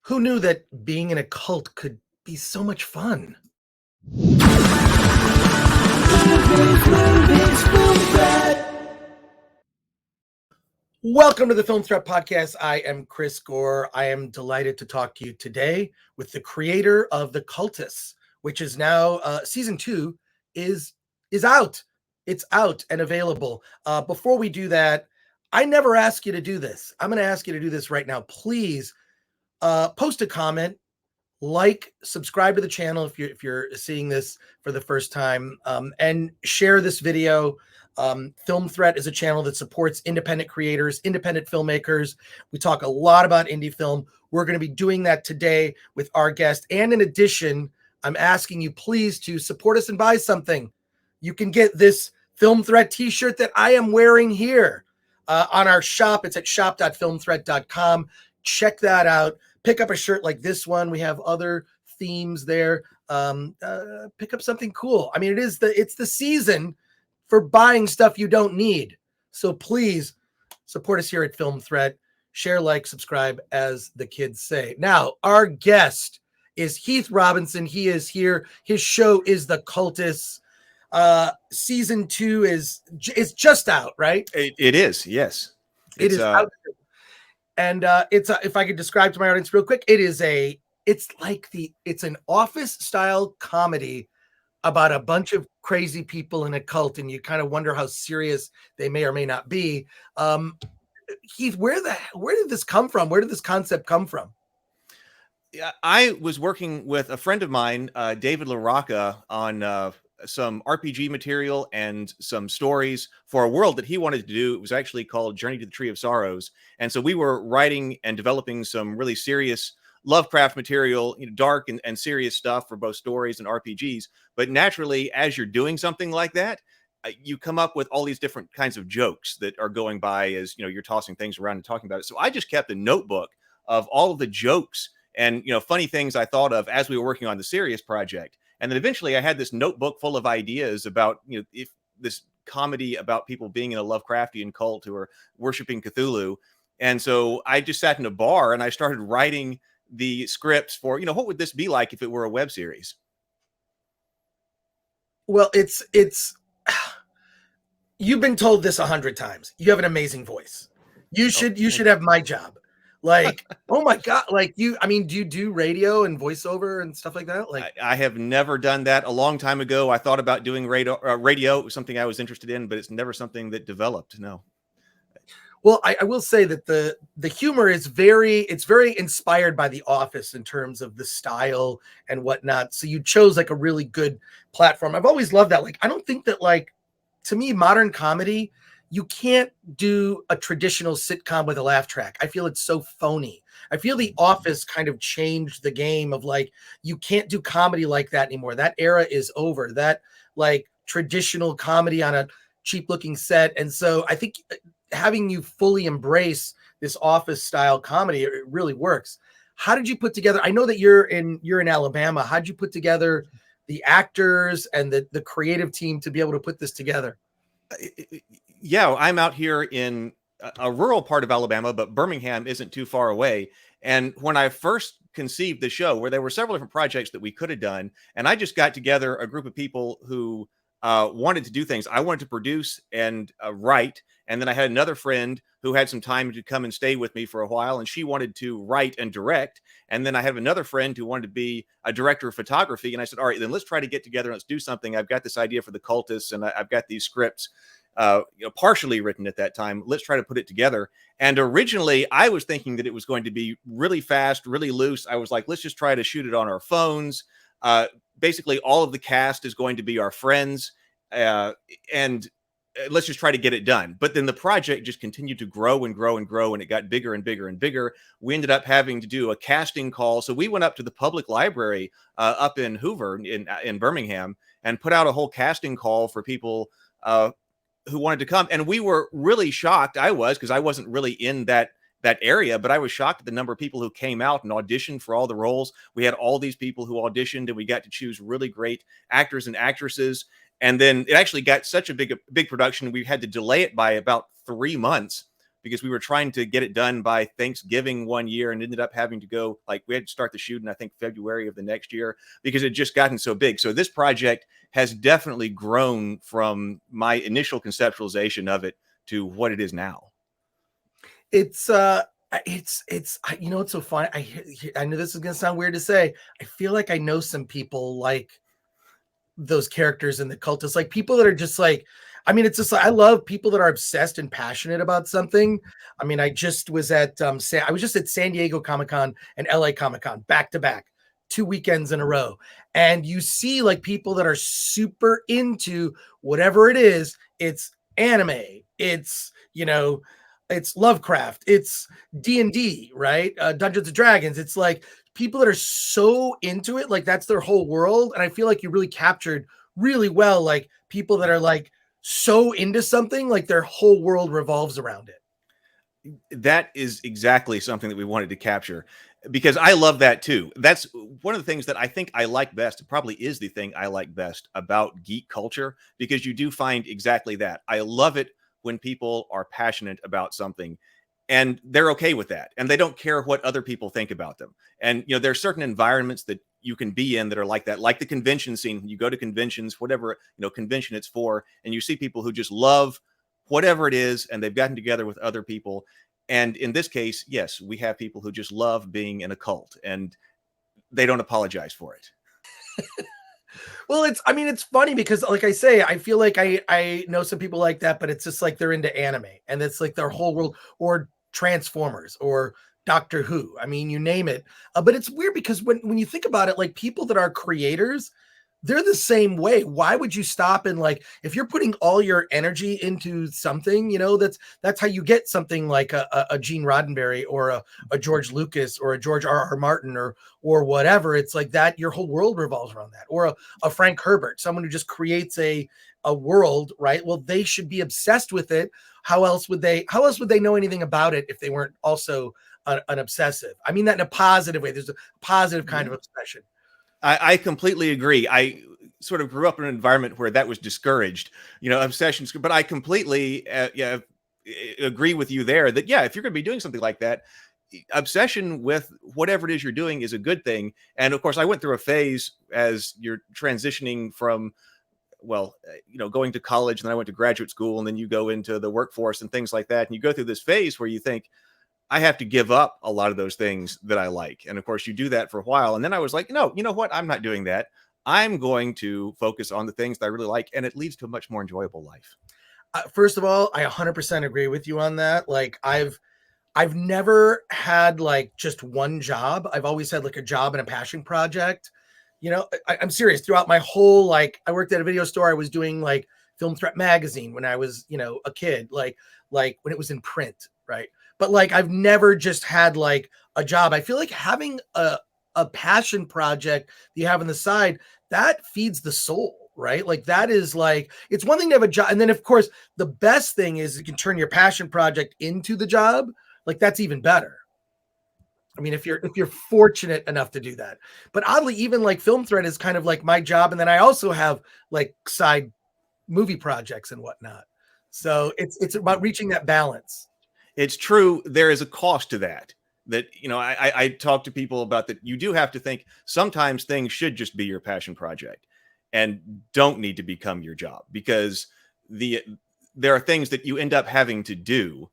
Who knew that being in a cult could be so much fun? Welcome to the Film Threat Podcast. I am Chris Gore. I am delighted to talk to you today with the creator of The Cultists, which is now season 2 is out. It's out and available. Before we do that, I never ask you to do this. I'm going to ask you to do this right now. Please post a comment, subscribe to the channel if you're seeing this for the first time, and share this video. Film Threat is a channel that supports independent creators, independent filmmakers. We talk a lot about indie film. We're going to be doing that today with our guest. And in addition, I'm asking you please to support us and buy something. You can get this Film Threat t-shirt that I am wearing here on our shop. It's at shop.filmthreat.com. Check that out. Pick up a shirt like this one. We have other themes there. Pick up something cool. I mean, it's the season for buying stuff you don't need. So please support us here at Film Threat. Share, like, subscribe, as the kids say. Now, our guest is Heath Robinson. He is here. His show is The Cultists. Season 2 is just out, right? It is, yes. It is out. And if I could describe to my audience real quick, it's an office style comedy about a bunch of crazy people in a cult, and you kind of wonder how serious they may or may not be. Heath, where did this come from? Where did this concept come from? Yeah, I was working with a friend of mine, David LaRocca, on some RPG material and some stories for a world that he wanted to do. It was actually called Journey to the Tree of Sorrows. And so we were writing and developing some really serious Lovecraft material, dark and serious stuff for both stories and RPGs. But naturally, as you're doing something like that, you come up with all these different kinds of jokes that are going by as you're tossing things around and talking about it. So I just kept a notebook of all of the jokes and funny things I thought of as we were working on the serious project. And then eventually I had this notebook full of ideas about, if this comedy about people being in a Lovecraftian cult who are worshiping Cthulhu. And so I just sat in a bar and I started writing the scripts for, what would this be like if it were a web series? Well, it's you've been told this 100 times. You have an amazing voice. You should have my job. Like, oh my God. Like do you do radio and voiceover and stuff like that? Like, I have never done that. A long time ago, I thought about doing radio. It was something I was interested in, but it's never something that developed. No. Well, I will say that the humor is very inspired by The Office in terms of the style and whatnot. So you chose like a really good platform. I've always loved that. Like, I don't think that, like, to me, modern comedy, you can't do a traditional sitcom with a laugh track. I feel it's so phony. I feel The Office kind of changed the game of, like, you can't do comedy like that anymore. That era is over. That, like, traditional comedy on a cheap looking set. And so I think having you fully embrace this office style comedy, it really works. How did you put together? I know that you're in Alabama. How did you put together the actors and the creative team to be able to put this together? Yeah, I'm out here in a rural part of Alabama, but Birmingham isn't too far away. And when I first conceived the show, where there were several different projects that we could have done, and I just got together a group of people who wanted to do things. I wanted to produce and write. And then I had another friend who had some time to come and stay with me for a while, and she wanted to write and direct. And then I have another friend who wanted to be a director of photography. And I said, all right, then let's try to get together and let's do something. I've got this idea for the Cultists, and I've got these scripts partially written at that time. Let's try to put it together. And originally I was thinking that it was going to be really fast, really loose. I was like, let's just try to shoot it on our phones. Basically all of the cast is going to be our friends. And let's just try to get it done. But then the project just continued to grow and grow and grow, and it got bigger and bigger and bigger. We ended up having to do a casting call. So we went up to the public library up in Hoover in Birmingham and put out a whole casting call for people who wanted to come. And we were really shocked. I was, because I wasn't really in that area, but I was shocked at the number of people who came out and auditioned for all the roles. We had all these people who auditioned, and we got to choose really great actors and actresses. And then it actually got such a big production, we had to delay it by about 3 months because we were trying to get it done by Thanksgiving one year and ended up having to go, like, we had to start the shoot in, I think, February of the next year because it just gotten so big. So this project has definitely grown from my initial conceptualization of it to what it is now. It's you know, it's so funny. I know this is gonna sound weird to say. I feel like I know some people like those characters in the Cultists, like people that are just like, I mean, it's just like, I love people that are obsessed and passionate about something. I mean, I just was at I was just at San Diego Comic-Con and LA Comic-Con back to back, 2 weekends in a row. And you see like people that are super into whatever it is. It's anime, it's, you know, it's Lovecraft, it's D&D, right? Dungeons and Dragons. It's like people that are so into it, like that's their whole world. And I feel like you really captured really well, like people that are like so into something, like their whole world revolves around it. That is exactly something that we wanted to capture, because I love that too. That's one of the things that I think I like best. It probably is the thing I like best about geek culture, because you do find exactly that. I love it when people are passionate about something and they're okay with that, and they don't care what other people think about them. And, you know, there are certain environments that you can be in that are like that, like the convention scene. You go to conventions, whatever, you know, convention it's for, and you see people who just love whatever it is, and they've gotten together with other people. And in this case, yes, we have people who just love being in a cult, and they don't apologize for it. Well, I mean, it's funny because like I say, I feel like I know some people like that, but it's just like they're into anime and it's like their whole world, or Transformers or Doctor Who. I mean, you name it. But it's weird because when you think about it, like people that are creators, they're the same way. Why would you stop and like, if you're putting all your energy into something, you know, that's how you get something like a Gene Roddenberry or a George Lucas or a George R.R. Martin or whatever. It's like that your whole world revolves around that. Or a Frank Herbert, someone who just creates a world, right? Well, they should be obsessed with it. How else would they know anything about it if they weren't also an obsessive? I mean that in a positive way. There's a positive kind of obsession. I completely agree. I sort of grew up in an environment where that was discouraged, you know, obsessions. But I completely agree with you there that, yeah, if you're going to be doing something like that, obsession with whatever it is you're doing is a good thing. And of course, I went through a phase as you're transitioning from, well, you know, going to college, and then I went to graduate school, and then you go into the workforce and things like that. And you go through this phase where you think, I have to give up a lot of those things that I like. And of course, you do that for a while. And then I was like, no, you know what? I'm not doing that. I'm going to focus on the things that I really like. And it leads to a much more enjoyable life. First of all, I 100% agree with you on that. Like I've never had like just one job. I've always had like a job and a passion project. You know, I'm serious. Throughout my whole, like, I worked at a video store. I was doing like Film Threat magazine when I was, you know, a kid, like when it was in print, right? But like I've never just had like a job. I feel like having a passion project that you have on the side, that feeds the soul, right? Like that is like, it's one thing to have a job. And then of course, the best thing is you can turn your passion project into the job. Like that's even better. I mean, if you're fortunate enough to do that. But oddly, even like Film Threat is kind of like my job. And then I also have like side movie projects and whatnot. So it's about reaching that balance. It's true. There is a cost to that. That, you know, I talk to people about that. You do have to think sometimes things should just be your passion project and don't need to become your job, because there are things that you end up having to do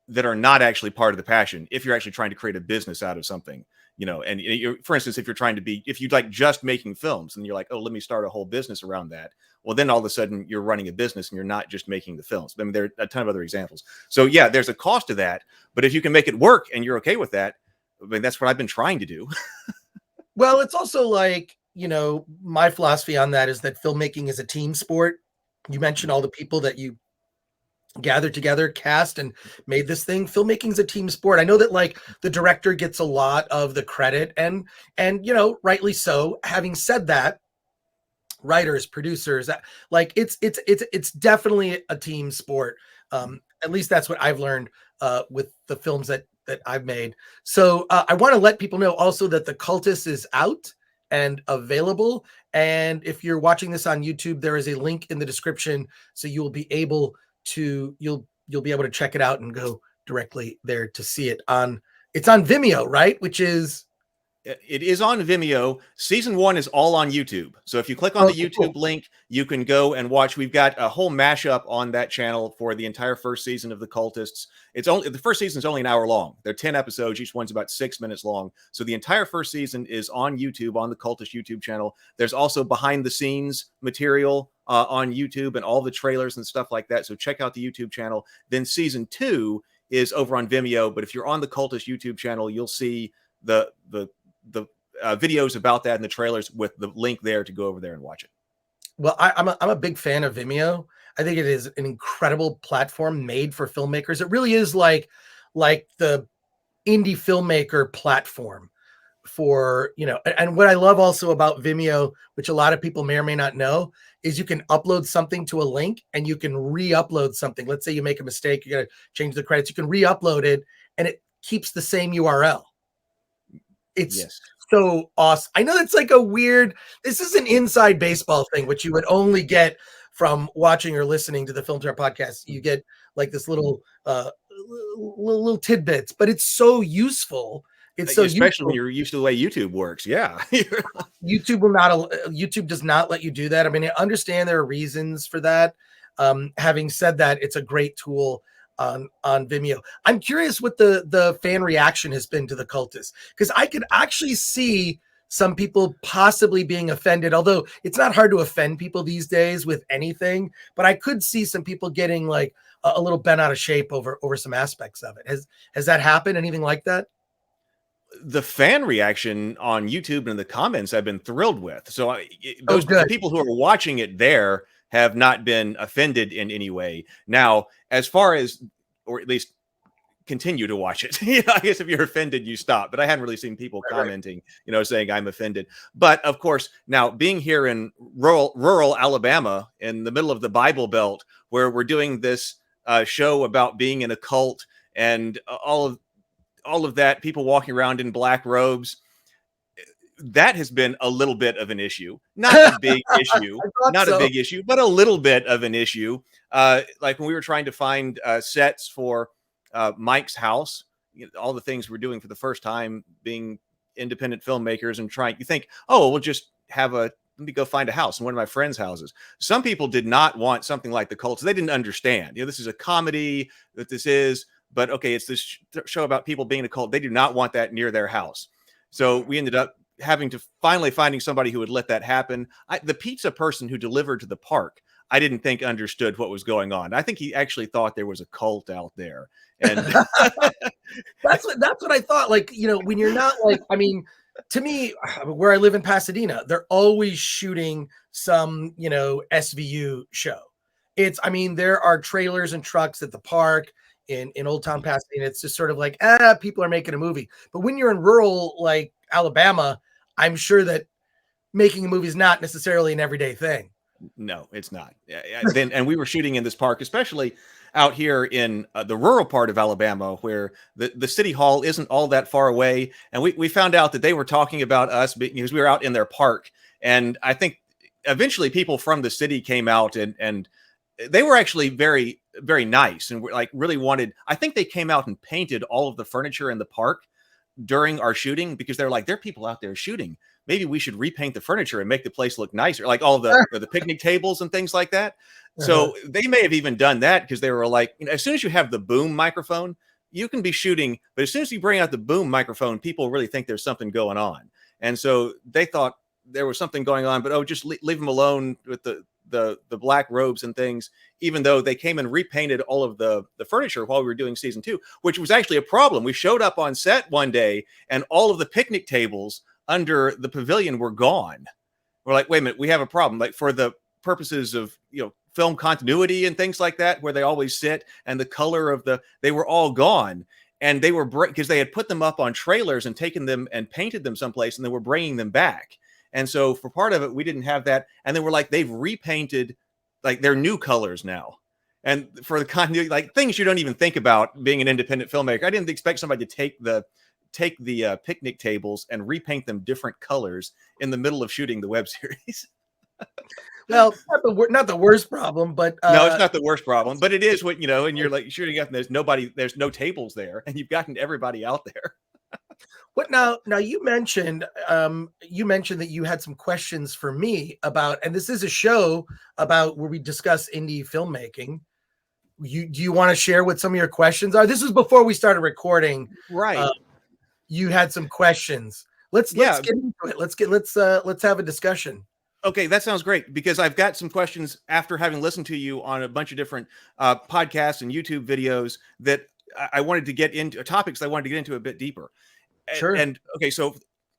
that are not actually part of the passion if you're actually trying to create a business out of something, you know. And you're, for instance, if you like just making films and you're like, oh, let me start a whole business around that. Well, then all of a sudden you're running a business and you're not just making the films. I mean, there are a ton of other examples. So yeah, there's a cost to that, but if you can make it work and you're okay with that, I mean, that's what I've been trying to do. Well, it's also like, you know, my philosophy on that is that filmmaking is a team sport. You mentioned all the people that you gathered together, cast, and made this thing. Filmmaking is a team sport. I know that like the director gets a lot of the credit, and you know, rightly so. Having said that, writers, producers, like it's definitely a team sport. At least that's what I've learned with the films that I've made. So I want to let people know also that the Cultist is out and available. And if you're watching this on YouTube, there is a link in the description, so you will be able to you'll be able to check it out and go directly there to see it on. It's on Vimeo, right? Which is it is on Vimeo. Season 1 is all on YouTube. So if you click on the YouTube link, you can go and watch. We've got a whole mashup on that channel for the entire first season of the Cultists. The first season is only an hour long. They're 10 episodes. Each one's about 6 minutes long. So the entire first season is on YouTube, on the Cultist YouTube channel. There's also behind the scenes material on YouTube and all the trailers and stuff like that. So check out the YouTube channel. Then season 2 is over on Vimeo. But if you're on the Cultist YouTube channel, you'll see the videos about that and the trailers with the link there to go over there and watch it. Well, I'm a big fan of Vimeo. I think it is an incredible platform made for filmmakers. It really is like the indie filmmaker platform for, and what I love also about Vimeo, which a lot of people may or may not know, is you can upload something to a link and you can re-upload something. Let's say you make a mistake, you got to change the credits. You can re-upload it and it keeps the same URL. It's so awesome. I know it's like this is an inside baseball thing, which you would only get from watching or listening to the Film Tour podcast. You get like this little tidbits, but it's so useful. It's so especially useful. When you're used to the way YouTube works. Yeah. YouTube does not let you do that. I mean, I understand there are reasons for that. Having said that, it's a great tool on Vimeo. I'm curious what the fan reaction has been to the Cultists, because I could actually see some people possibly being offended, although it's not hard to offend people these days with anything, but I could see some people getting like a little bent out of shape over some aspects of it. Has that happened? Anything like that? The fan reaction on YouTube and the comments I've been thrilled with. So the people who are watching it there have not been offended in any way. Now, as far as, or at least continue to watch it, I guess if you're offended, you stop. But I haven't really seen people commenting, saying I'm offended. But of course, now being here in rural Alabama, in the middle of the Bible Belt, where we're doing this show about being in a cult and all of that, people walking around in black robes, that has been a little bit of an issue. Not a big issue, a big issue, but a little bit of an issue. Like when we were trying to find sets for Mike's house, all the things we're doing for the first time, being independent filmmakers and you think, we'll just let me go find a house in one of my friends' houses. Some people did not want something like the Cults. They didn't understand, this is a comedy that this is, but okay, it's this show about people being in a cult. They do not want that near their house. So we ended up having to finding somebody who would let that happen. The pizza person who delivered to the park, I didn't think understood what was going on. I think he actually thought there was a cult out there. And that's what I thought. Like, when you're not like, I mean, to me, where I live in Pasadena, they're always shooting some, SVU show. There are trailers and trucks at the park in Old Town Pasadena. It's just sort of like, people are making a movie. But when you're in rural, like Alabama, I'm sure that making a movie is not necessarily an everyday thing. No, it's not. And we were shooting in this park, especially out here in the rural part of Alabama, where the city hall isn't all that far away. And we found out that they were talking about us because we were out in their park. And I think eventually people from the city came out and they were actually very, very nice and really wanted. I think they came out and painted all of the furniture in the park during our shooting, because they're like, there are people out there shooting. Maybe we should repaint the furniture and make the place look nicer, like all the picnic tables and things like that. So they may have even done that because they were like, as soon as you have the boom microphone, you can be shooting, but as soon as you bring out the boom microphone, people really think there's something going on. And so they thought there was something going on, but just leave them alone with the black robes and things, even though they came and repainted all of the furniture while we were doing season 2, which was actually a problem. We showed up on set one day and all of the picnic tables under the pavilion were gone. We're like, wait a minute, we have a problem. Like, for the purposes of, film continuity and things like that, where they always sit, and the color of they were all gone. And they were because they had put them up on trailers and taken them and painted them someplace, and they were bringing them back. And so for part of it, we didn't have that. And they were like, they've repainted, like, they're new colors now. And for the continuity, like things you don't even think about being an independent filmmaker. I didn't expect somebody to take the picnic tables and repaint them different colors in the middle of shooting the web series. Well, not the worst problem, but No, it's not the worst problem, but it is what, and you're like shooting up and there's no tables there and you've gotten everybody out there. what now? Now you mentioned that you had some questions for me about, and this is a show about where we discuss indie filmmaking. Do you want to share what some of your questions are? This was before we started recording. Right. You had some questions. Let's get into it. Let's have a discussion. Okay, that sounds great because I've got some questions after having listened to you on a bunch of different podcasts and YouTube videos that I wanted to get into, topics I wanted to get into a bit deeper. Sure. And okay, so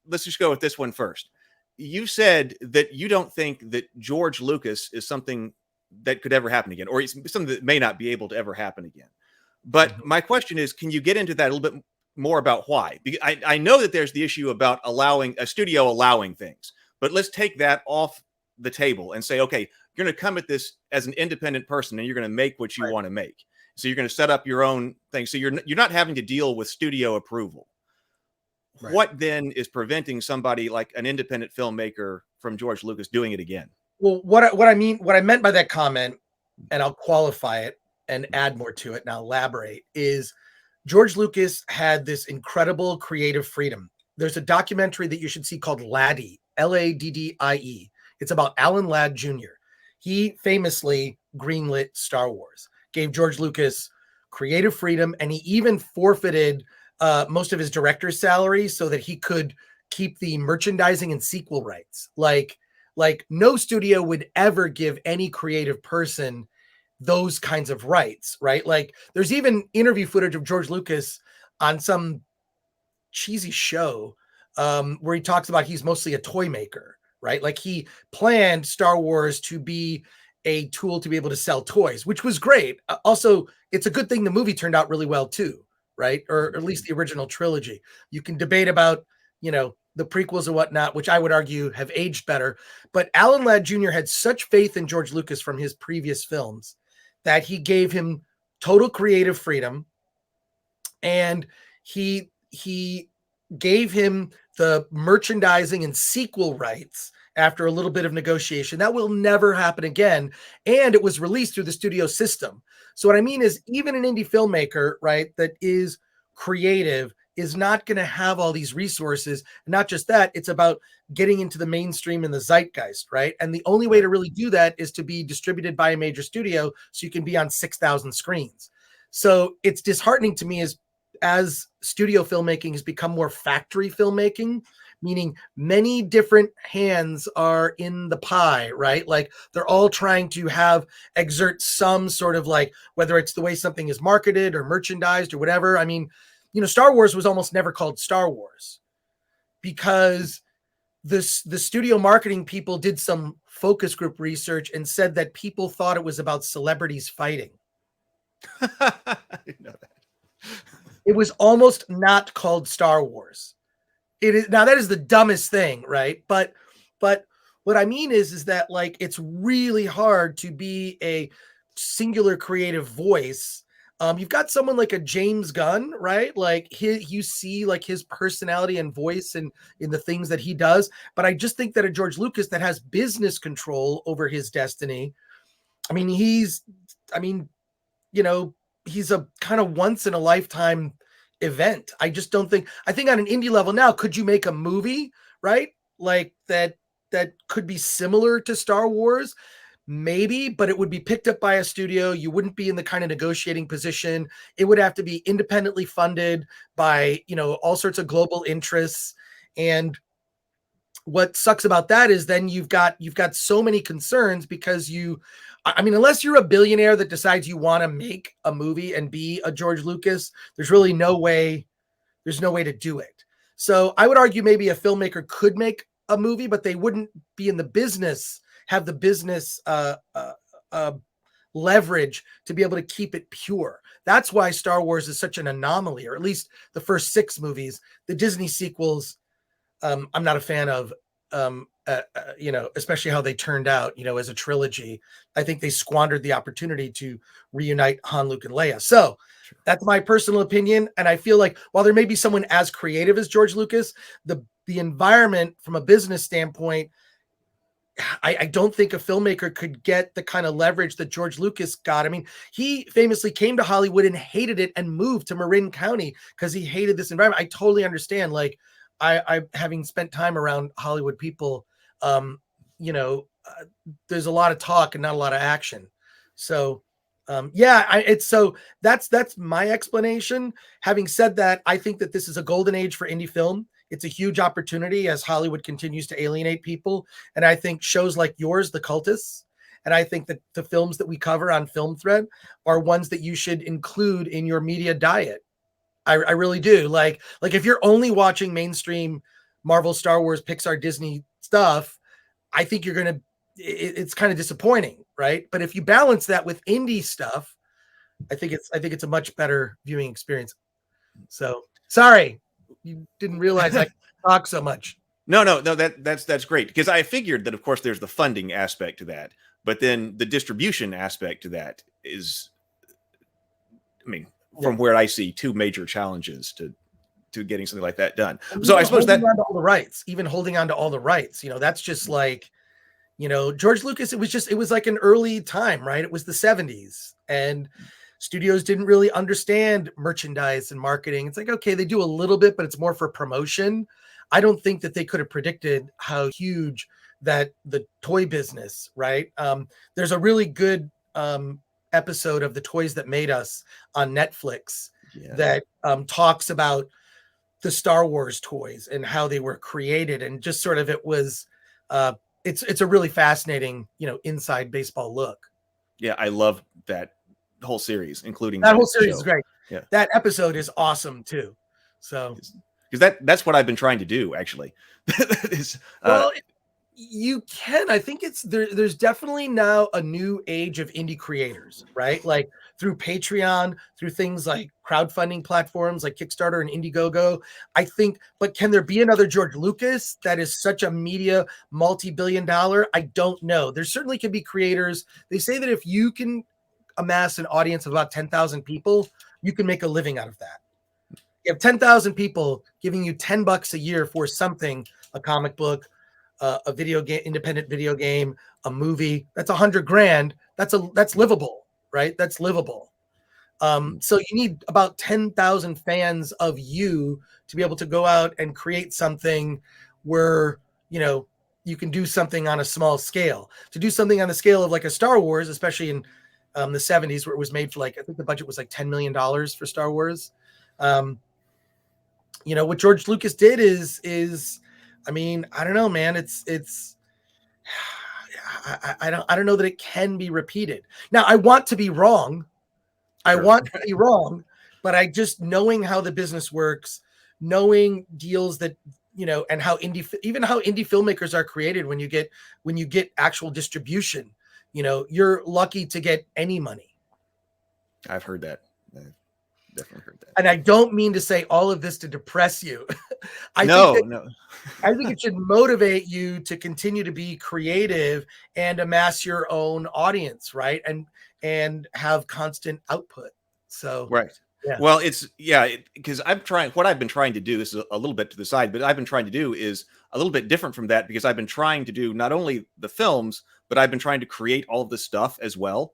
let's just go with this one first. You said that you don't think that George Lucas is something that could ever happen again, or it's something that may not be able to ever happen again. But my question is, can you get into that a little bit more about why? Because I know that there's the issue about allowing a studio allowing things. But let's take that off the table and say, okay, you're going to come at this as an independent person and you're going to make what you want to make. So you're going to set up your own thing. So you're not having to deal with studio approval. Right. What then is preventing somebody like an independent filmmaker from George Lucas doing it again? Well, what I meant by that comment, and I'll qualify it and add more to it and I'll elaborate, is George Lucas had this incredible creative freedom. There's a documentary that you should see called Laddie. Laddie. It's about Alan Ladd Jr. He famously greenlit Star Wars, gave George Lucas creative freedom, and he even forfeited most of his director's salary so that he could keep the merchandising and sequel rights. Like no studio would ever give any creative person those kinds of rights, right? Like there's even interview footage of George Lucas on some cheesy show where he talks about he's mostly a toy maker, right? Like he planned Star Wars to be a tool to be able to sell toys, which was great. Also, it's a good thing the movie turned out really well too, right? Or at least the original trilogy. You can debate about, the prequels and whatnot, which I would argue have aged better. But Alan Ladd Jr. had such faith in George Lucas from his previous films that he gave him total creative freedom, and he gave him the merchandising and sequel rights after a little bit of negotiation. That will never happen again. And it was released through the studio system. So what I mean is even an indie filmmaker, right, that is creative is not going to have all these resources. And not just that, it's about getting into the mainstream and the zeitgeist, right? And the only way to really do that is to be distributed by a major studio so you can be on 6,000 screens. So it's disheartening to me as studio filmmaking has become more factory filmmaking, meaning many different hands are in the pie, right? Like they're all trying to exert some sort of like, whether it's the way something is marketed or merchandised or whatever. I mean, Star Wars was almost never called Star Wars because the studio marketing people did some focus group research and said that people thought it was about celebrities fighting. I didn't know that. It was almost not called Star Wars. It is now, that is the dumbest thing, right? But what I mean is that like it's really hard to be a singular creative voice. You've got someone like a James Gunn, right? Like you see like his personality and voice in the things that he does. But I just think that a George Lucas that has business control over his destiny. I mean, he's a kind of once in a lifetime event. I just don't think, I think on an indie level now, could you make a movie, right? Like that could be similar to Star Wars? Maybe, but it would be picked up by a studio. You wouldn't be in the kind of negotiating position. It would have to be independently funded by, all sorts of global interests. And what sucks about that is then you've got so many concerns because unless you're a billionaire that decides you want to make a movie and be a George Lucas, there's really no way to do it. So I would argue maybe a filmmaker could make a movie, but they wouldn't be in the business, have the business leverage to be able to keep it pure. That's why Star Wars is such an anomaly, or at least the first 6 movies. The Disney sequels, I'm not a fan of, especially how they turned out, as a trilogy. I think they squandered the opportunity to reunite Han, Luke, and Leia. So that's my personal opinion. And I feel like while there may be someone as creative as George Lucas, the environment from a business standpoint I don't think a filmmaker could get the kind of leverage that George Lucas got. I mean, he famously came to Hollywood and hated it and moved to Marin County because he hated this environment. I totally understand. Like, I having spent time around Hollywood people, you know, there's a lot of talk and not a lot of action. So, so that's my explanation. Having said that, I think that this is a golden age for indie film. It's a huge opportunity as Hollywood continues to alienate people. And I think shows like yours, The Cultists, and I think that the films that we cover on Film Thread are ones that you should include in your media diet. I really do. Like if you're only watching mainstream Marvel, Star Wars, Pixar, Disney stuff, I think you're going to, it's kind of disappointing, right? But if you balance that with indie stuff, I think it's a much better viewing experience. So sorry, you didn't realize I talk so much. No, that's great, because I figured that, of course, there's the funding aspect to that, but then the distribution aspect to that is, I mean, from where I see, two major challenges to getting something like that done. So I suppose that all the rights, even holding on to all the rights, that's just like, George Lucas, it was like an early time, right? It was the 70s, and studios didn't really understand merchandise and marketing. It's like, okay, they do a little bit, but it's more for promotion. I don't think that they could have predicted how huge that the toy business, right? There's a really good episode of The Toys That Made Us on Netflix that talks about the Star Wars toys and how they were created, and just sort of it was it's a really fascinating, inside baseball look. Yeah, I love that whole series, including that whole series is great. Yeah, that episode is awesome too. So because that's what I've been trying to do, actually. Well, you can. I think there's definitely now a new age of indie creators, right? Like through Patreon, through things like crowdfunding platforms like Kickstarter and Indiegogo. I think, but can there be another George Lucas that is such a media multi-billion-dollar? I don't know. There certainly can be creators. They say that if you can amass an audience of about 10,000 people, you can make a living out of that. You have 10,000 people giving you $10 a year for something, a comic book, a video game, independent video game, a movie. That's $100,000. That's livable, right? That's livable. So you need about 10,000 fans of you to be able to go out and create something where, you can do something on a small scale. To do something on the scale of like a Star Wars, especially in the 70s, where it was made for I think the budget was like $10 million for Star Wars. What George Lucas did is, I mean, I don't know, man. I don't know that it can be repeated. Now, I want to be wrong. I want to be wrong, but I just knowing how the business works, knowing deals that, and how indie filmmakers are created when you get actual distribution, you're lucky to get any money. I've heard that. I've definitely heard that. And I don't mean to say all of this to depress you. I think it should motivate you to continue to be creative and amass your own audience, right? And have constant output. So right. Yeah. Well, because what I've been trying to do, this is a little bit to the side, but I've been trying to do is a little bit different from that, because I've been trying to do not only the films, but I've been trying to create all of this stuff as well,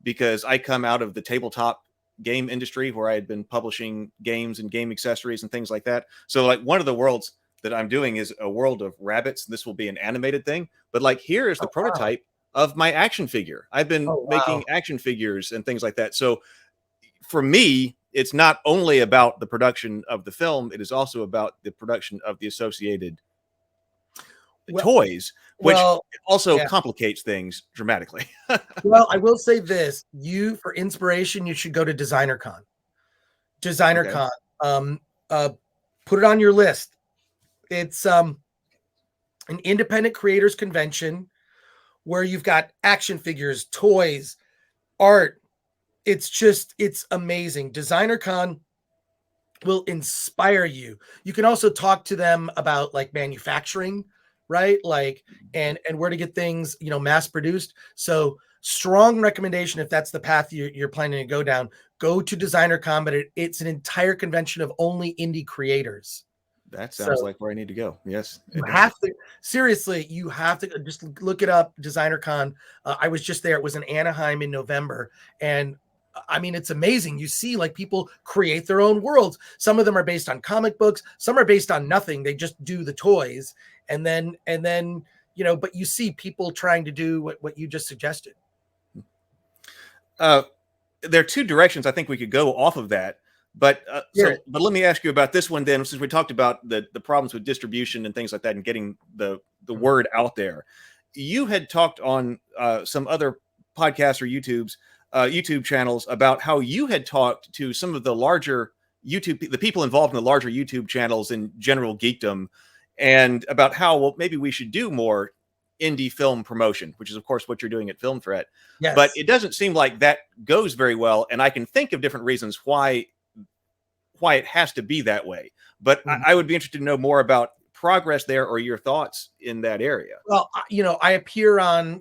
because I come out of the tabletop game industry where I had been publishing games and game accessories and things like that. So like one of the worlds that I'm doing is a world of rabbits. This will be an animated thing, but like here is the prototype of my action figure. I've been making action figures and things like that. So for me, it's not only about the production of the film, it is also about the production of the associated toys, which also complicates things dramatically. Well, I will say this: for inspiration, you should go to DesignerCon. DesignerCon, put it on your list. It's an independent creators convention where you've got action figures, toys, art. It's amazing. DesignerCon will inspire you. You can also talk to them about like manufacturing, right? Like, and where to get things, mass produced. So strong recommendation, if that's the path you're planning to go down, go to DesignerCon, but it's an entire convention of only indie creators. That sounds So like where I need to go. Yes, you it does. have to, seriously, you have to just look it up. Designer Con. I was just there. It was in Anaheim in November. And I mean, it's amazing. You see like people create their own worlds. Some of them are based on comic books. Some are based on nothing. They just do the toys. And then, but you see people trying to do what you just suggested. There are two directions I think we could go off of that. But Yeah. but let me ask you about this one then, since we talked about the problems with distribution and things like that, and getting the word out there. You had talked on some other podcasts or YouTube channels about how you had talked to some of the larger the people involved in the larger YouTube channels in general geekdom, and about how, well, maybe we should do more indie film promotion, which is of course what you're doing at Film Threat. But Yes. it doesn't seem like that goes very well, and I can think of different reasons why it has to be that way. But I would be interested to know more about progress there, or your thoughts in that area. Well, I appear on,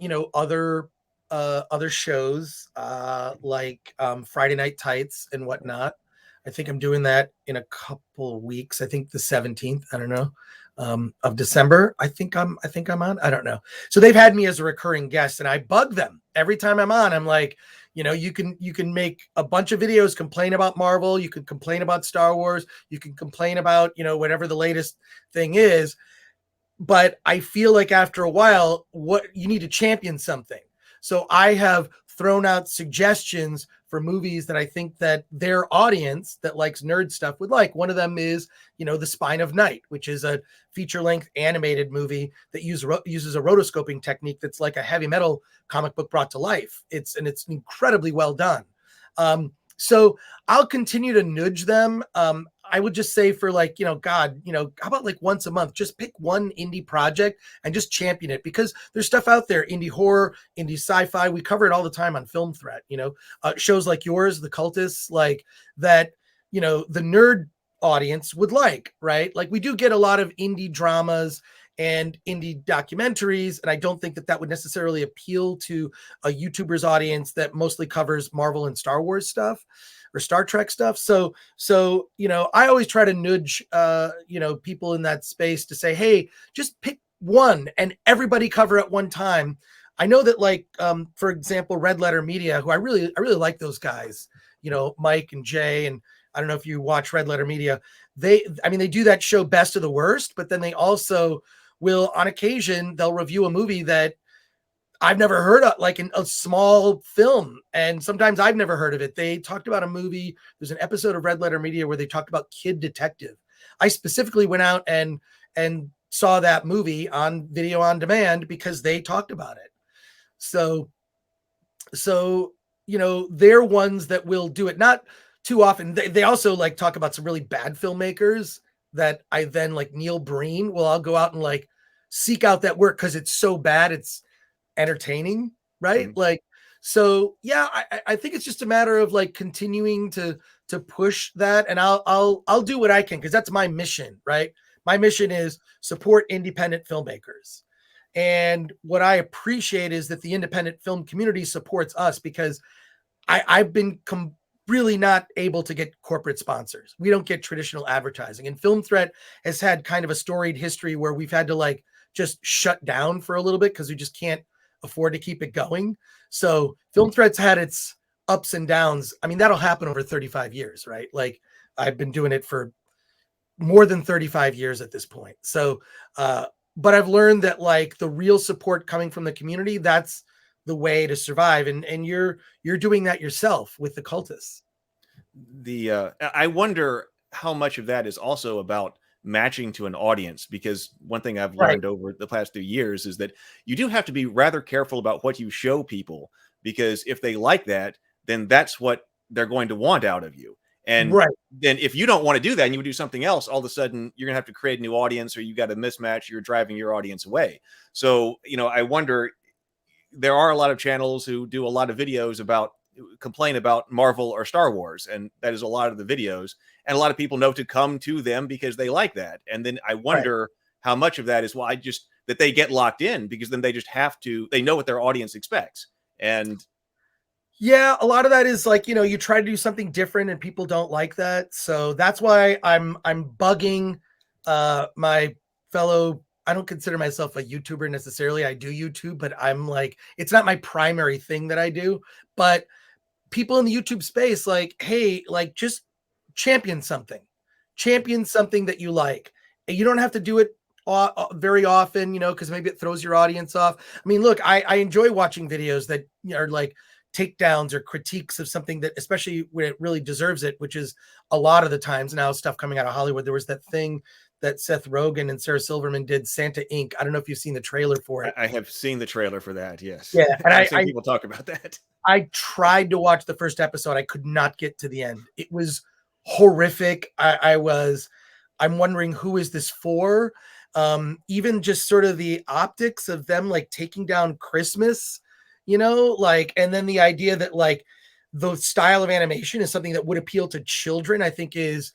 other shows, like Friday Night Tights and whatnot. I think I'm doing that in a couple of weeks. I think the 17th, I don't know, of December. I think I'm on. I don't know. So they've had me as a recurring guest, and I bug them every time I'm on. I'm like, you can make a bunch of videos, complain about Marvel, you can complain about Star Wars, you can complain about, whatever the latest thing is. But I feel like after a while, what you need to champion something. So I have thrown out suggestions for movies that I think that their audience that likes nerd stuff would like. One of them is, The Spine of Night, which is a feature-length animated movie that uses a rotoscoping technique that's like a heavy metal comic book brought to life. It's incredibly well done. So I'll continue to nudge them. I would just say for like, God, how about like once a month, just pick one indie project and just champion it, because there's stuff out there, indie horror, indie sci-fi. We cover it all the time on Film Threat, shows like yours, the Cultists, like that, the nerd audience would like, right? Like we do get a lot of indie dramas and indie documentaries, and I don't think that would necessarily appeal to a YouTuber's audience that mostly covers Marvel and Star Wars stuff or Star Trek stuff. So I always try to nudge people in that space to say, hey, just pick one and everybody cover at one time. I know that, like, for example, Red Letter Media, who I really like those guys, Mike and Jay, and I don't know if you watch Red Letter Media. They do that show Best of the Worst, but then they also will, on occasion, they'll review a movie that I've never heard of, like in a small film. And sometimes I've never heard of it. They talked about a movie. There's an episode of Red Letter Media where they talked about Kid Detective. I specifically went out and saw that movie on video on demand because they talked about it. So, they're ones that will do it. Not too often. They also like talk about some really bad filmmakers that I then, like Neil Breen, I'll go out and like seek out that work because it's so bad. It's entertaining, right? Mm-hmm. Like, so yeah, I think it's just a matter of like continuing to push that, and I'll do what I can, because that's my mission, right? My mission is support independent filmmakers. And what I appreciate is that the independent film community supports us, because I've been really not able to get corporate sponsors. We don't get traditional advertising, and Film Threat has had kind of a storied history where we've had to like just shut down for a little bit because we just can't afford to keep it going. So Film Threat's had its ups and downs. I mean, that'll happen over 35 years, right? Like I've been doing it for more than 35 years at this point. So, but I've learned that like the real support coming from the community, that's the way to survive. And you're doing that yourself with the Cultists. I wonder how much of that is also about matching to an audience, because one thing I've learned over the past 2 years is that you do have to be rather careful about what you show people, because if they like that, then that's what they're going to want out of you. And then if you don't want to do that and you do something else, all of a sudden you're gonna have to create a new audience, or you got a mismatch, you're driving your audience away. So, I wonder, there are a lot of channels who do a lot of videos about complain about Marvel or Star Wars, and that is a lot of the videos, and a lot of people know to come to them because they like that. And then I wonder how much of that is that they get locked in, because then they just they know what their audience expects. And yeah, a lot of that is like, you try to do something different and people don't like that. So that's why I'm bugging My fellow, I don't consider myself a YouTuber necessarily. I do YouTube, but I'm like, it's not my primary thing that I do. But people in the YouTube space, like, hey, like, just champion something that you like. And you don't have to do it very often, because maybe it throws your audience off. I mean, look, I enjoy watching videos that are like takedowns or critiques of something that, especially when it really deserves it, which is a lot of the times now stuff coming out of Hollywood. There was that thing that Seth Rogen and Sarah Silverman did, Santa Inc. I don't know if you've seen the trailer for it. I have seen the trailer for that. Yes. Yeah, and I've seen people talk about that. I tried to watch the first episode. I could not get to the end. It was horrific. I'm wondering, who is this for? Even just sort of the optics of them like taking down Christmas, like, and then the idea that like the style of animation is something that would appeal to children, I think is,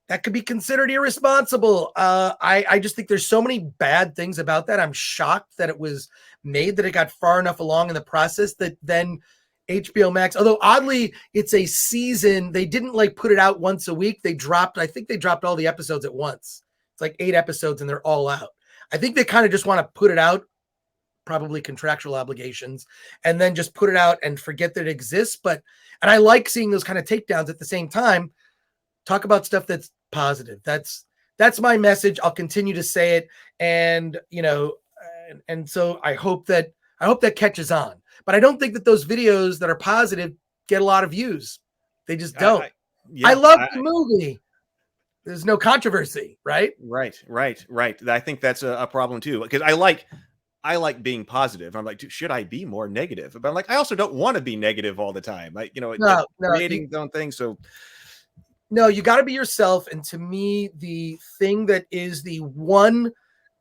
that could be considered irresponsible. I just think there's so many bad things about that. I'm shocked that it was made, that it got far enough along in the process that then HBO Max, although oddly it's a season, they didn't like put it out once a week. I think they dropped all the episodes at once. It's like 8 episodes and they're all out. I think they kind of just want to put it out, probably contractual obligations, and then just put it out and forget that it exists. And I like seeing those kind of takedowns at the same time. Talk about stuff that's positive. That's my message. I'll continue to say it. And, and so I hope that catches on. But I don't think that those videos that are positive get a lot of views. They just don't. I love the movie. There's no controversy, right? Right. I think that's a problem too, because I like being positive. I'm like, should I be more negative? But I'm like, I also don't want to be negative all the time. Creating their own thing. So no, you got to be yourself. And to me, the thing that is the one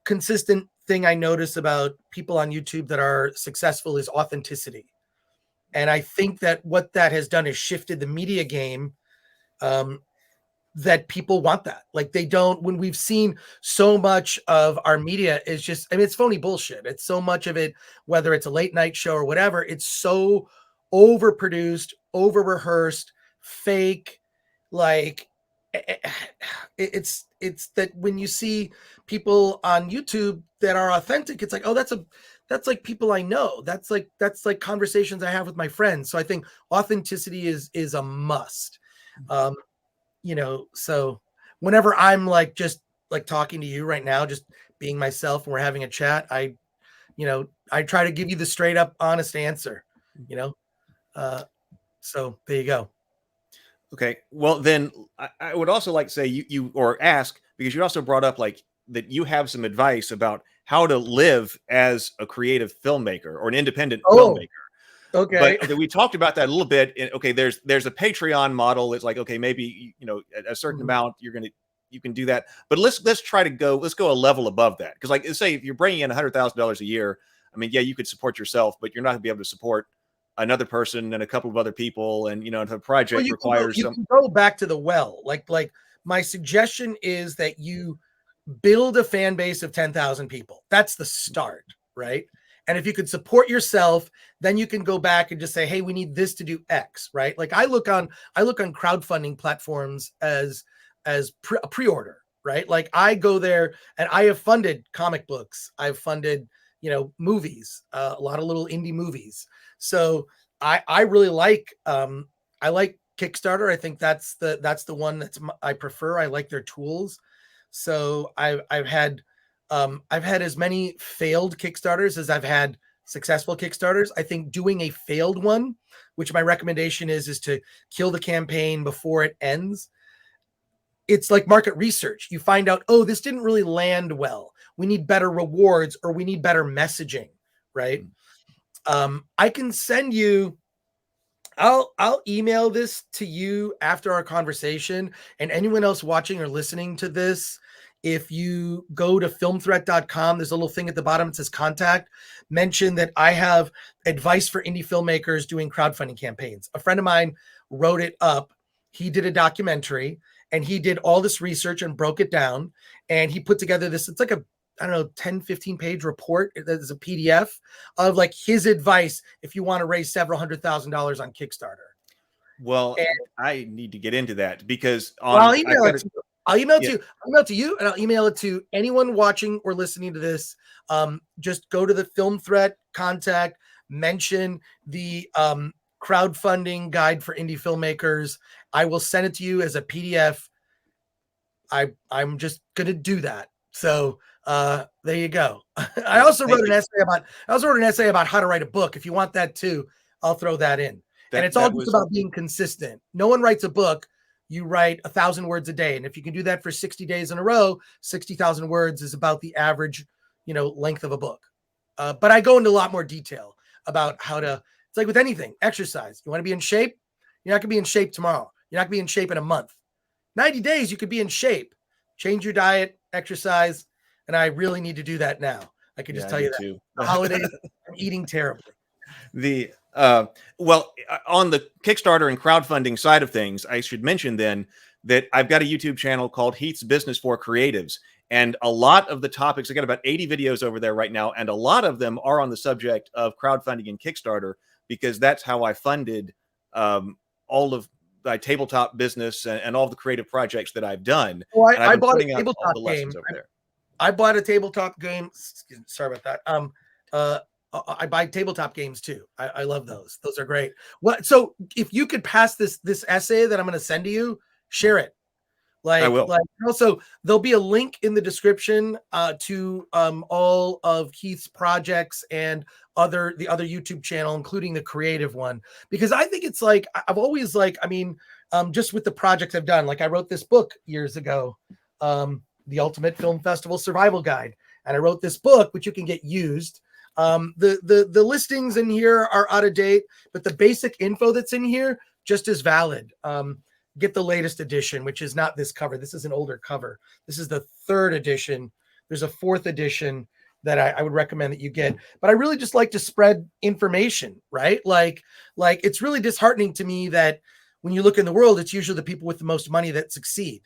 consistent thing I notice about people on YouTube that are successful is authenticity. And I think that what that has done is shifted the media game, that people want that. Like they don't, when we've seen so much of our media is just, I mean, it's phony bullshit. It's so much of it, whether it's a late night show or whatever, it's so overproduced, over rehearsed, fake. Like it's that when you see people on YouTube that are authentic, it's like, oh, that's like people I know. That's like conversations I have with my friends. So I think authenticity is a must. So whenever I'm like, just like talking to you right now, just being myself and we're having a chat, I try to give you the straight up honest answer, so there you go. Okay. Well, then I would also like to say you or ask, because you also brought up like that you have some advice about how to live as a creative filmmaker or an independent filmmaker. Okay. But we talked about that a little bit. Okay. There's a Patreon model. It's like, okay, maybe, a certain amount you can do that, but let's go a level above that. Cause like, say if you're bringing in $100,000 a year, I mean, yeah, you could support yourself, but you're not gonna be able to support another person and a couple of other people. And, if a project requires you can go back to the well. Like my suggestion is that you build a fan base of 10,000 people. That's the start, right? And if you could support yourself, then you can go back and just say, hey, we need this to do X, right? Like I look on crowdfunding platforms as a pre-order, right? Like I go there and I have funded comic books. I've funded, movies, a lot of little indie movies. So I really like, I like Kickstarter. I think that's the one I prefer. I like their tools. So I've had as many failed Kickstarters as I've had successful Kickstarters. I think doing a failed one, which my recommendation is to kill the campaign before it ends. It's like market research. You find out, oh, this didn't really land well. We need better rewards or we need better messaging, right? I can send you, I'll email this to you after our conversation, and anyone else watching or listening to this, if you go to filmthreat.com, there's a little thing at the bottom that says contact. Mention that I have advice for indie filmmakers doing crowdfunding campaigns. A friend of mine wrote it up. He did a documentary and he did all this research and broke it down. And he put together this, it's like 10, 15 page report. That is a PDF of like his advice if you want to raise several $100,000 on Kickstarter. Well, I need to get into that because I'll email it to you. I'll email it to you, and I'll email it to anyone watching or listening to this. Just go to the Film Threat contact, mention the crowdfunding guide for indie filmmakers. I will send it to you as a PDF. I'm just gonna do that. So there you go. I also wrote an essay about how to write a book. If you want that too, I'll throw that in. And it's all just about being consistent. No one writes a book. You write 1,000 words a day. And if you can do that for 60 days in a row, 60,000 words is about the average, length of a book. But I go into a lot more detail about how to, it's like with anything, exercise. You want to be in shape? You're not gonna be in shape tomorrow. You're not gonna be in shape in a month. 90 days, you could be in shape. Change your diet, exercise. And I really need to do that now. I can just tell you that. Too. The holidays, I'm eating terribly. Well, on the Kickstarter and crowdfunding side of things, I should mention then that I've got a YouTube channel called Heath's Business for Creatives. And a lot of the topics, I got about 80 videos over there right now. And a lot of them are on the subject of crowdfunding and Kickstarter, because that's how I funded all of my tabletop business and all the creative projects that I've done. Well, I bought a tabletop game. There. I bought a tabletop game. Sorry about that. I buy tabletop games too. I love those. Those are great. So if you could pass this essay that I'm going to send to you, share it. I will. Also, there'll be a link in the description to all of Heath's projects and the other YouTube channel, including the creative one, because I think it's like, I've always just with the projects I've done, like I wrote this book years ago, the Ultimate Film Festival Survival Guide. And I wrote this book, which you can get used. The listings in here are out of date, but the basic info that's in here just is valid. Get the latest edition, which is not this cover. This is an older cover. This is the 3rd edition. There's a 4th edition that I would recommend that you get. But I really just like to spread information, right? Like it's really disheartening to me that when you look in the world, it's usually the people with the most money that succeed.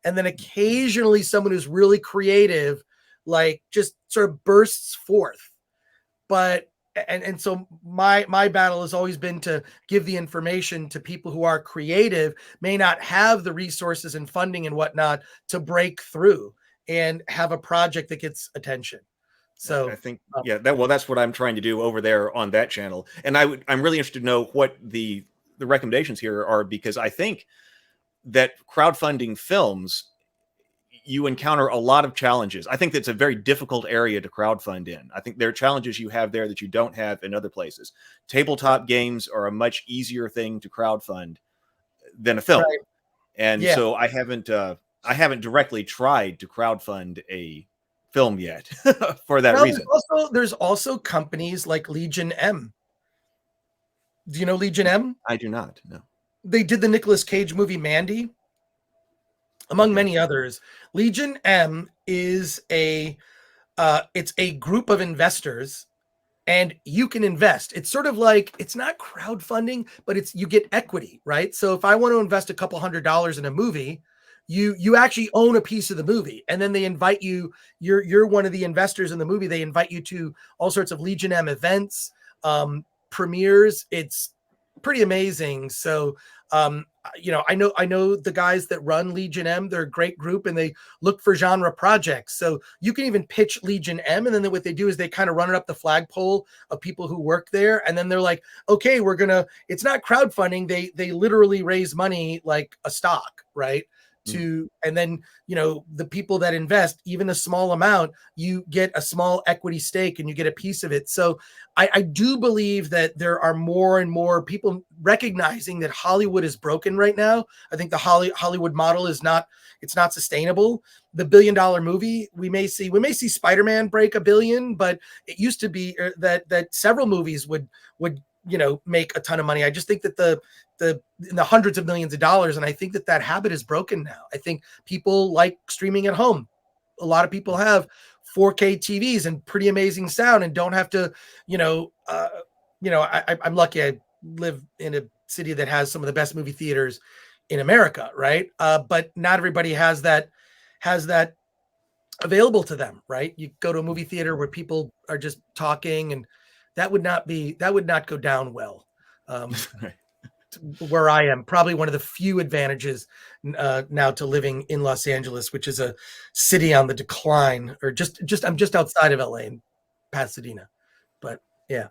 And then occasionally someone who's really creative, just sort of bursts forth. But and so my battle has always been to give the information to people who are creative, may not have the resources and funding and whatnot to break through and have a project that gets attention. So I think, that's what I'm trying to do over there on that channel. And I'm really interested to know what the recommendations here are, because I think that crowdfunding films, you encounter a lot of challenges. I think that's a very difficult area to crowdfund in. I think there are challenges you have there that you don't have in other places. Tabletop games are a much easier thing to crowdfund than a film. Right. And so I haven't directly tried to crowdfund a film yet for that reason. There's also companies like Legion M. Do you know Legion M? I do not, no. They did the Nicolas Cage movie Mandy, among many others. Legion M is it's a group of investors, and you can invest. It's sort of like, it's not crowdfunding, but you get equity, right? So if I want to invest a couple $100 in a movie, you actually own a piece of the movie, and then they invite you. You're one of the investors in the movie. They invite you to all sorts of Legion M events, premieres. It's pretty amazing. So I know the guys that run Legion M. They're a great group, and they look for genre projects. So you can even pitch Legion M, and then what they do is they kind of run it up the flagpole of people who work there, and then they're like, okay, it's not crowdfunding. They literally raise money like a stock, right? And then, the people that invest, even a small amount, you get a small equity stake and you get a piece of it. So I do believe that there are more and more people recognizing that Hollywood is broken right now. I think the Hollywood model it's not sustainable. The $1 billion movie, we may see Spider-Man break $1 billion, but it used to be that several movies would make a ton of money. I just think that in the hundreds of millions of dollars. And I think that habit is broken now. I think people like streaming at home. A lot of people have 4K TVs and pretty amazing sound and don't have to, I'm lucky. I live in a city that has some of the best movie theaters in America. Right. But not everybody has that available to them. Right. You go to a movie theater where people are just talking, and that would not go down well. Right. where I am. Probably one of the few advantages now to living in Los Angeles, which is a city on the decline, or I'm just outside of LA in Pasadena. But yeah.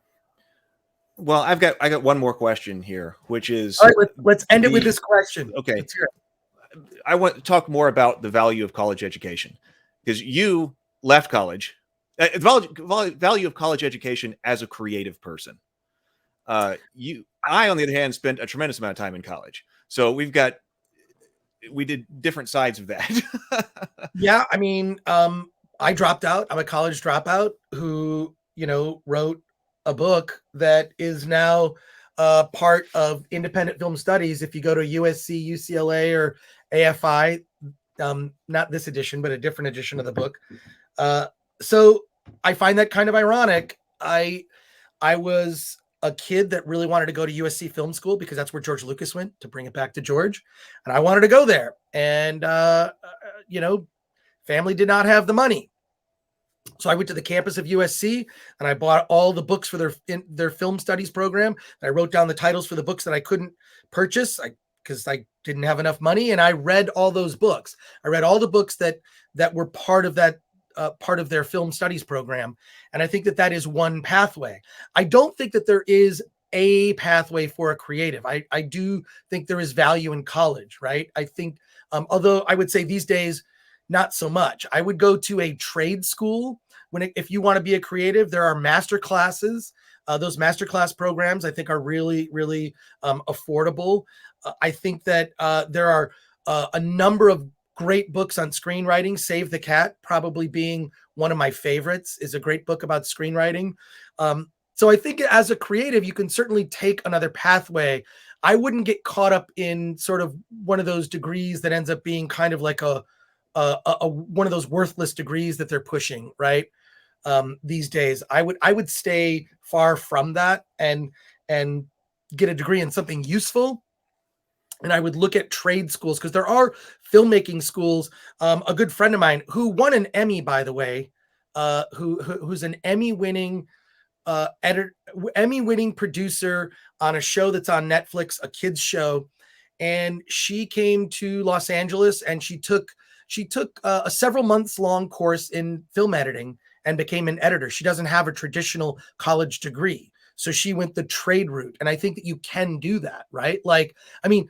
Well, I got one more question here, which is, all right, let's end it with this question. Okay. Let's hear it. I want to talk more about the value of college education, because you left college. Value of college education as a creative person. I, on the other hand, spent a tremendous amount of time in college. So we did different sides of that. Yeah, I mean, I dropped out. I'm a college dropout who, wrote a book that is now part of independent film studies. If you go to USC, UCLA, or AFI, not this edition, but a different edition of the book. So I find that kind of ironic. I was a kid that really wanted to go to USC Film School because that's where George Lucas went, to bring it back to George. And I wanted to go there. And, family did not have the money. So I went to the campus of USC and I bought all the books for their film studies program. And I wrote down the titles for the books that I couldn't purchase because I didn't have enough money. And I read all those books. I read all the books that were part of that, part of their film studies program. And I think that is one pathway. I don't think that there is a pathway for a creative. I do think there is value in college, right? I think, although I would say these days, not so much. I would go to a trade school if you want to be a creative. There are master classes. Those master class programs, I think, are really, really affordable. I think that there are a number of great books on screenwriting. Save the Cat, probably being one of my favorites, is a great book about screenwriting. So I think as a creative, you can certainly take another pathway. I wouldn't get caught up in sort of one of those degrees that ends up being kind of like a one of those worthless degrees that they're pushing, right? These days, I would stay far from that and get a degree in something useful. And I would look at trade schools, because there are filmmaking schools. A good friend of mine who won an Emmy, by the way, who's an Emmy-winning Emmy-winning producer on a show that's on Netflix, a kids show, and she came to Los Angeles and she took a several months long course in film editing and became an editor. She doesn't have a traditional college degree, so she went the trade route. And I think that you can do that, right? Like, I mean,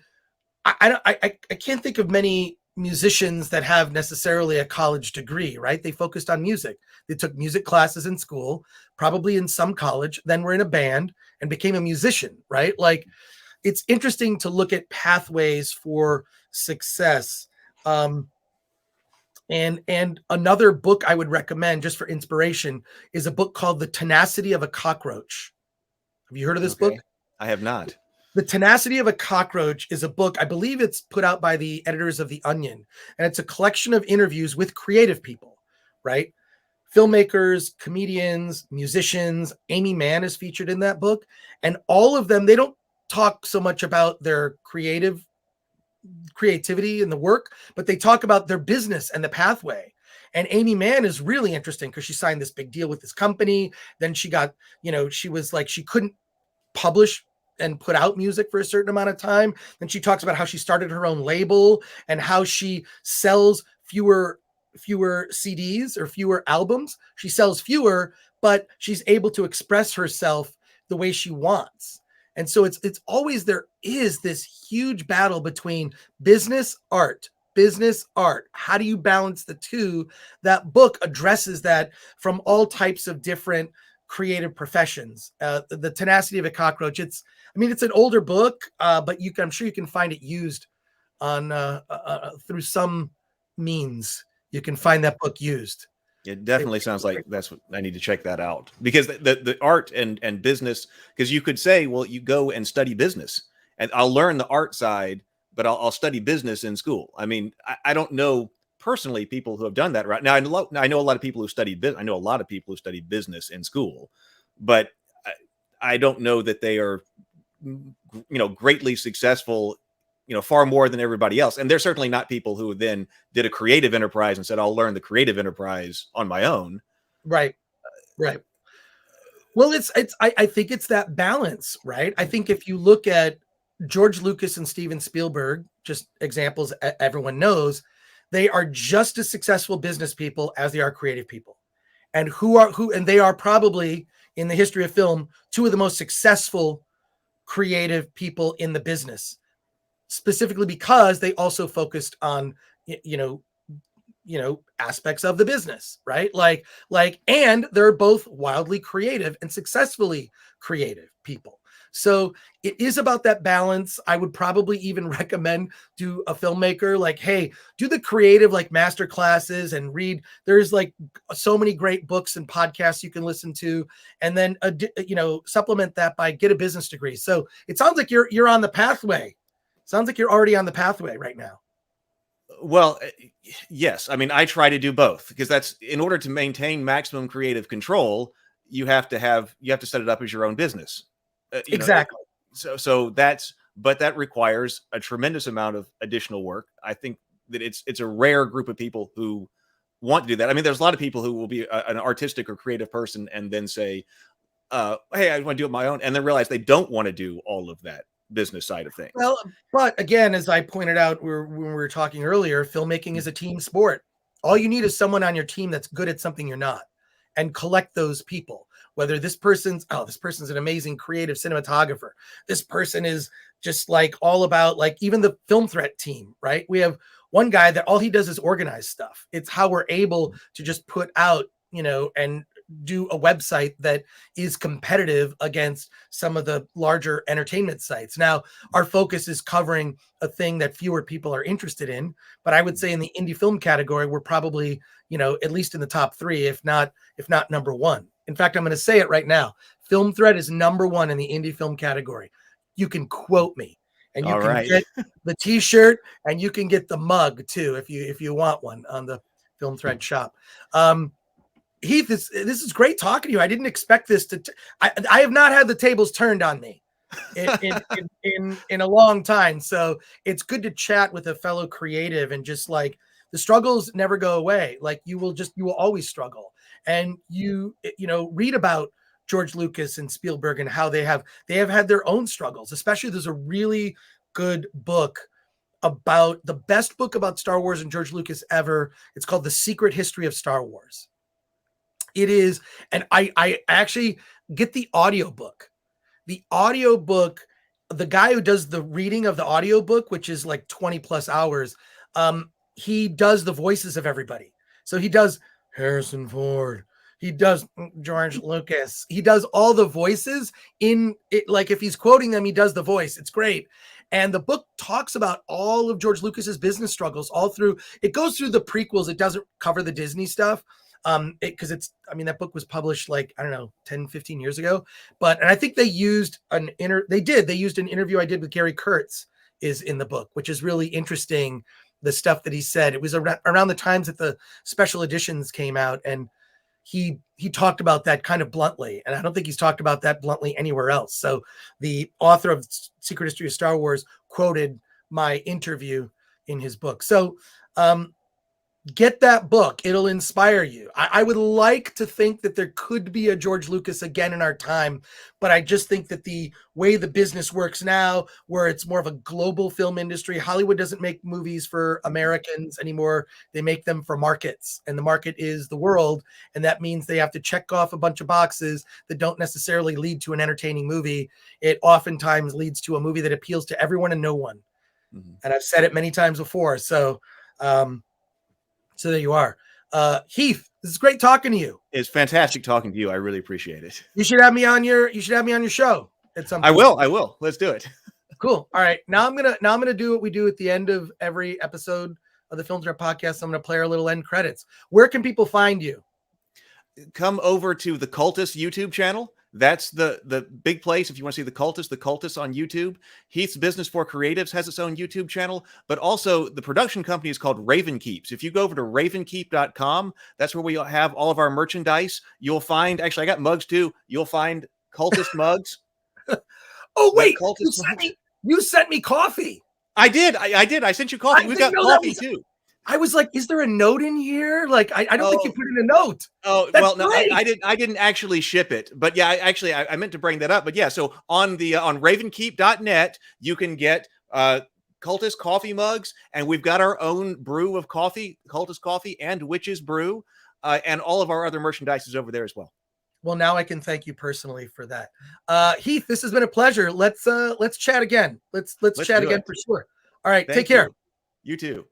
I can't think of many musicians that have necessarily a college degree, right? They focused on music. They took music classes in school, probably in some college, then were in a band and became a musician, right? Like, it's interesting to look at pathways for success. And another book I would recommend just for inspiration is a book called The Tenacity of a Cockroach. Have you heard of this book? I have not. The Tenacity of a Cockroach is a book, I believe it's put out by the editors of The Onion, and it's a collection of interviews with creative people, right? Filmmakers, comedians, musicians. Amy Mann is featured in that book. And all of them, they don't talk so much about their creativity in the work, but they talk about their business and the pathway. And Amy Mann is really interesting because she signed this big deal with this company. Then she got, she was like, she couldn't publish and put out music for a certain amount of time. Then she talks about how she started her own label and how she sells fewer CDs or fewer albums. She sells fewer, but she's able to express herself the way she wants. And so it's always, there is this huge battle between business, art. How do you balance the two? That book addresses that from all types of different creative professions. The Tenacity of a Cockroach. It's an older book, but I'm sure you can find it used on through some means. You can find that book used. It definitely sounds like that's what I need to check that out, because the art and business, because you could say, well, you go and study business and I'll learn the art side, but I'll study business in school. I mean, I don't know personally people who have done that right now. I know a lot of people who studied business. I know a lot of people who studied business in school, but I don't know that they are, greatly successful, far more than everybody else. And they're certainly not people who then did a creative enterprise and said, I'll learn the creative enterprise on my own. Right. Well, I think it's that balance, right? I think if you look at George Lucas and Steven Spielberg, just examples everyone knows, they are just as successful business people as they are creative people. And and they are probably in the history of film, two of the most successful creative people in the business, specifically because they also focused on, aspects of the business, right? And they're both wildly creative and successfully creative people. So it is about that balance. I would probably even recommend to a filmmaker, like, hey, do the creative, like, master classes and read. There's like so many great books and podcasts you can listen to, and then, supplement that by get a business degree. So it sounds like you're on the pathway. Sounds like you're already on the pathway right now. Well, yes. I mean, I try to do both, because that's, in order to maintain maximum creative control, you have to set it up as your own business. Exactly. But that requires a tremendous amount of additional work. I think that it's a rare group of people who want to do that. I mean, there's a lot of people who will be an artistic or creative person and then say, hey, I want to do it my own, and then realize they don't want to do all of that business side of things. Well, but again, as I pointed out when we were talking earlier, filmmaking is a team sport. All you need is someone on your team that's good at something you're not, and collect those people. Whether this person's an amazing creative cinematographer. This person is just like all about, like, even the Film Threat team, right? We have one guy that all he does is organize stuff. It's how we're able to just put out, and do a website that is competitive against some of the larger entertainment sites. Now, our focus is covering a thing that fewer people are interested in, but I would say in the indie film category, we're probably, at least in the top 3, if not number 1. In fact, I'm going to say it right now. Film Threat is number 1 in the indie film category. You can quote me, and you can get the t-shirt, and you can get the mug too, if you want one, on the Film Threat shop. Heath, this is great talking to you. I didn't expect this I have not had the tables turned on me in a long time. So it's good to chat with a fellow creative, and just like, the struggles never go away. Like, you will always struggle. And read about George Lucas and Spielberg and how they have had their own struggles. Especially, there's a really good book about the best book about Star Wars and George Lucas ever. It's called The Secret History of Star Wars. It is, and I actually get the audiobook. The audiobook, the guy who does the reading of the audiobook, which is like 20 plus hours, he does the voices of everybody. So he does Harrison Ford, he does George Lucas, he does all the voices in it. Like, if he's quoting them, he does the voice. It's great. And the book talks about all of George Lucas's business struggles all through. It goes through the prequels. It doesn't cover the Disney stuff. Because that book was published, like, I don't know, 10, 15 years ago. And I think they used an interview I did with Gary Kurtz is in the book, which is really interesting. The stuff that he said, it was around the times that the special editions came out, and he talked about that kind of bluntly. And I don't think he's talked about that bluntly anywhere else. So the author of Secret History of Star Wars quoted my interview in his book. So, get that book. It'll inspire you. I would like to think that there could be a George Lucas again in our time, but I just think that the way the business works now, where it's more of a global film industry, Hollywood doesn't make movies for Americans anymore. They make them for markets, and the market is the world. And that means they have to check off a bunch of boxes that don't necessarily lead to an entertaining movie. It oftentimes leads to a movie that appeals to everyone and no one. Mm-hmm. And I've said it many times before. So there you are. Heath, this is great talking to you. It's fantastic talking to you. I really appreciate it. You should have me on your show at some point. I will. Let's do it. Cool. All right. Now I'm gonna do what we do at the end of every episode of the Film Threat podcast. I'm gonna play our little end credits. Where can people find you? Come over to the Cultist YouTube channel. That's the big place if you want to see the Cultists on YouTube. Heath's Business for Creatives has its own YouTube channel, but also the production company is called Raven Keeps. If you go over to ravenkeep.com, that's where we have all of our merchandise. You'll find, actually, I got mugs too. You'll find Cultist mugs. Oh, wait, you sent me coffee. I did. I sent you coffee. We've got coffee too. I was like, is there a note in here? Like, I don't think you Oh, put in a note. oh, That's well, no, great. I didn't actually ship it, but yeah, I meant to bring that up. But yeah, so on the on ravenkeep.net, you can get Cultist coffee mugs, and we've got our own brew of coffee, Cultist coffee and Witch's brew, and all of our other merchandise is over there as well. Well, now I can thank you personally for that. Heath, this has been a pleasure. Let's chat again. Let's chat do again it. for sure. All right, take Thank care. you. You too.